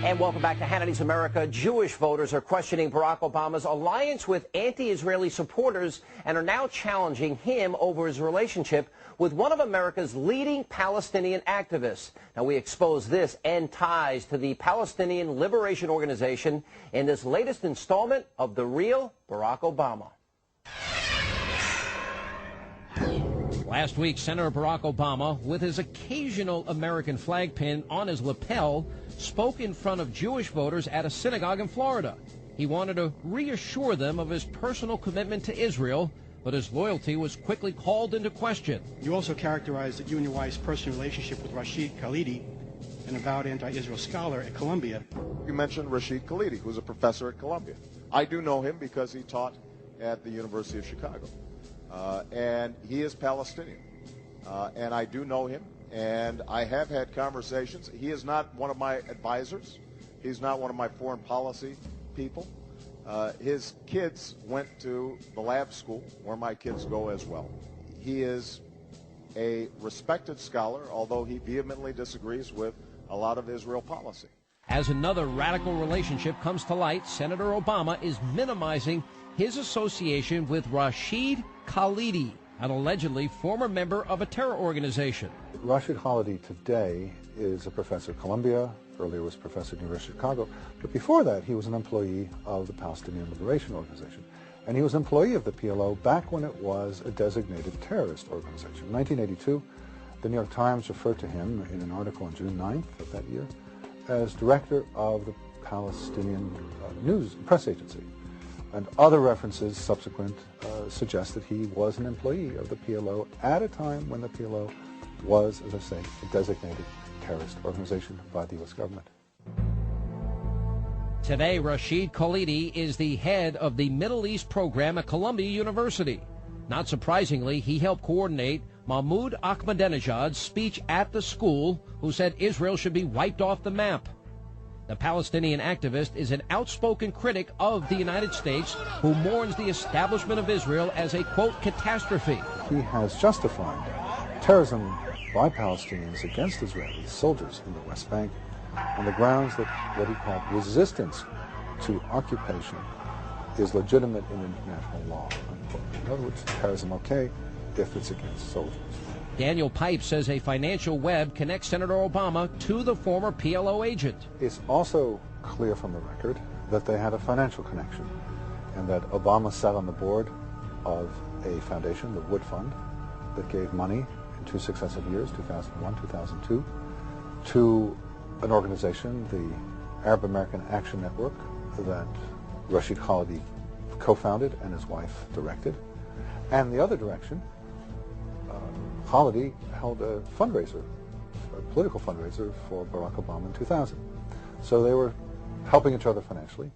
And welcome back to Hannity's America. Jewish voters are questioning Barack Obama's alliance with anti-Israeli supporters and are now challenging him over his relationship with one of America's leading Palestinian activists. Now, we expose this and ties to the Palestinian Liberation Organization in this latest installment of The Real Barack Obama. Last week, Senator Barack Obama, with his occasional American flag pin on his lapel, spoke in front of Jewish voters at a synagogue in Florida. He wanted to reassure them of his personal commitment to Israel, but his loyalty was quickly called into question. You also characterized you and your wife's personal relationship with Rashid Khalidi, an avowed anti-Israel scholar at Columbia. You mentioned Rashid Khalidi, who's a professor at Columbia. I do know him because he taught at the University of Chicago. And he is Palestinian. And I do know him, and I have had conversations. He is not one of my advisors. He's not one of my foreign policy people. His kids went to the lab school, where my kids go as well. He is a respected scholar, although he vehemently disagrees with a lot of Israel policy. As another radical relationship comes to light, Senator Obama is minimizing his association with Rashid Khalidi, an allegedly former member of a terror organization. Rashid Khalidi today is a professor at Columbia, earlier was professor at the University of Chicago, but before that he was an employee of the Palestinian Liberation Organization. And he was an employee of the PLO back when it was a designated terrorist organization. In 1982, the New York Times referred to him in an article on June 9th of that year as director of the Palestinian News Press Agency. And other references subsequent suggest that he was an employee of the PLO at a time when the PLO was, as I say, a designated terrorist organization by the U.S. government. Today, Rashid Khalidi is the head of the Middle East program at Columbia University. Not surprisingly, he helped coordinate Mahmoud Ahmadinejad's speech at the school, who said Israel should be wiped off the map. The Palestinian activist is an outspoken critic of the United States who mourns the establishment of Israel as a, quote, catastrophe. He has justified terrorism by Palestinians against Israeli soldiers in the West Bank on the grounds that what he called resistance to occupation is legitimate in international law, unquote. In other words, terrorism okay if it's against soldiers. Daniel Pipe says a financial web connects Senator Obama to the former PLO agent. It's also clear from the record that they had a financial connection and that Obama sat on the board of a foundation, the Wood Fund, that gave money in 2 successive years, 2001, 2002, to an organization, the Arab American Action Network, that Rashid Khalidi co-founded and his wife directed. And the other direction, Khalidi held a fundraiser, a political fundraiser for Barack Obama in 2000. So they were helping each other financially.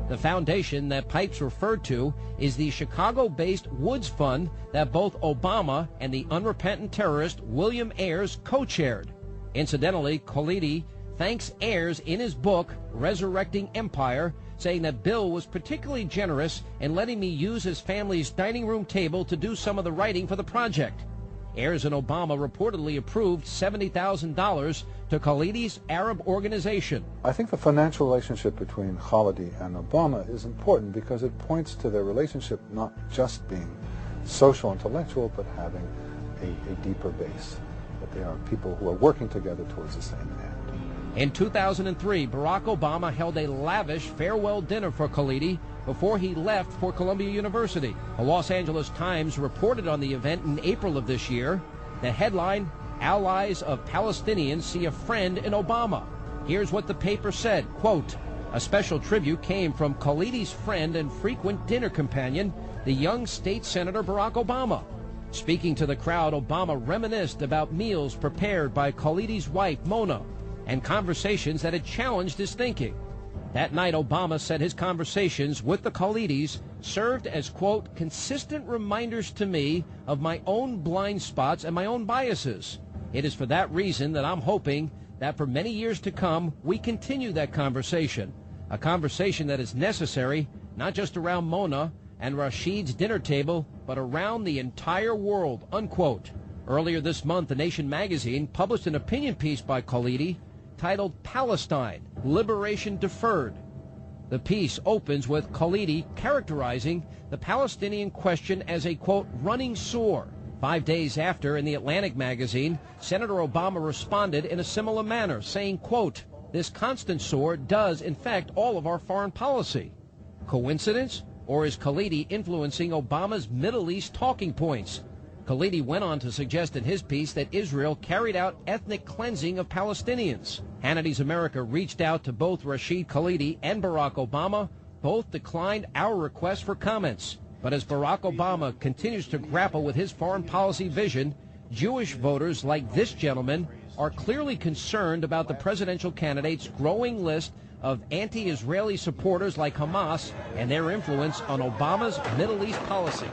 The foundation that Pipes referred to is the Chicago-based Woods Fund that both Obama and the unrepentant terrorist William Ayers co-chaired. Incidentally, Khalidi thanks Ayers in his book, Resurrecting Empire, saying that Bill was particularly generous in letting me use his family's dining room table to do some of the writing for the project. Ayers and Obama reportedly approved $70,000 to Khalidi's Arab organization. I think the financial relationship between Khalidi and Obama is important because it points to their relationship not just being social, intellectual, but having a deeper base, that they are people who are working together towards the same end. In 2003, Barack Obama held a lavish farewell dinner for Khalidi before he left for Columbia University. The Los Angeles Times reported on the event in April of this year. The headline, Allies of Palestinians See a Friend in Obama. Here's what the paper said, quote, a special tribute came from Khalidi's friend and frequent dinner companion, the young state senator Barack Obama. Speaking to the crowd, Obama reminisced about meals prepared by Khalidi's wife, Mona, and conversations that had challenged his thinking. That night, Obama said his conversations with the Khalidis served as, quote, consistent reminders to me of my own blind spots and my own biases. It is for that reason that I'm hoping that for many years to come, we continue that conversation, a conversation that is necessary not just around Mona and Rashid's dinner table, but around the entire world, unquote. Earlier this month, The Nation magazine published an opinion piece by Khalidi titled Palestine, Liberation Deferred. The piece opens with Khalidi characterizing the Palestinian question as a, quote, running sore. 5 days after, in the Atlantic magazine, Senator Obama responded in a similar manner, saying, quote, this constant sore does infect all of our foreign policy. Coincidence? Or is Khalidi influencing Obama's Middle East talking points? Khalidi went on to suggest in his piece that Israel carried out ethnic cleansing of Palestinians. Hannity's America reached out to both Rashid Khalidi and Barack Obama. Both declined our request for comments. But as Barack Obama continues to grapple with his foreign policy vision, Jewish voters like this gentleman are clearly concerned about the presidential candidate's growing list of anti-Israeli supporters like Hamas and their influence on Obama's Middle East policy.